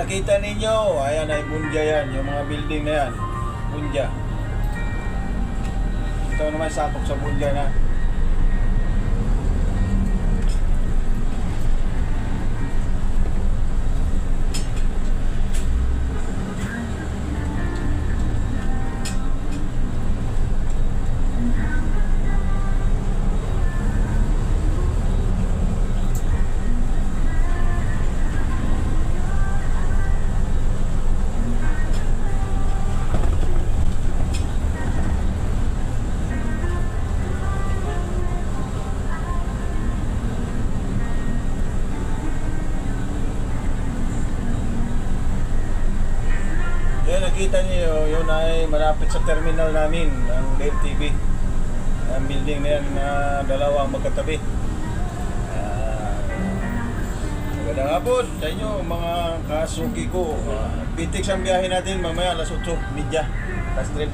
nakita ninyo, ayan ay Bunja yan, yung mga building na yan. Bunja. Ito naman sakop sa Bunja na. Yan, nakita niyo, yun ay malapit sa terminal namin, ang Dale TV. Ang building na yan na dalawang magkatabi. Magandang hapon sa inyo, mga kasuki ko. Pitik ang biyahe natin mamaya, alas 8:30, last trip.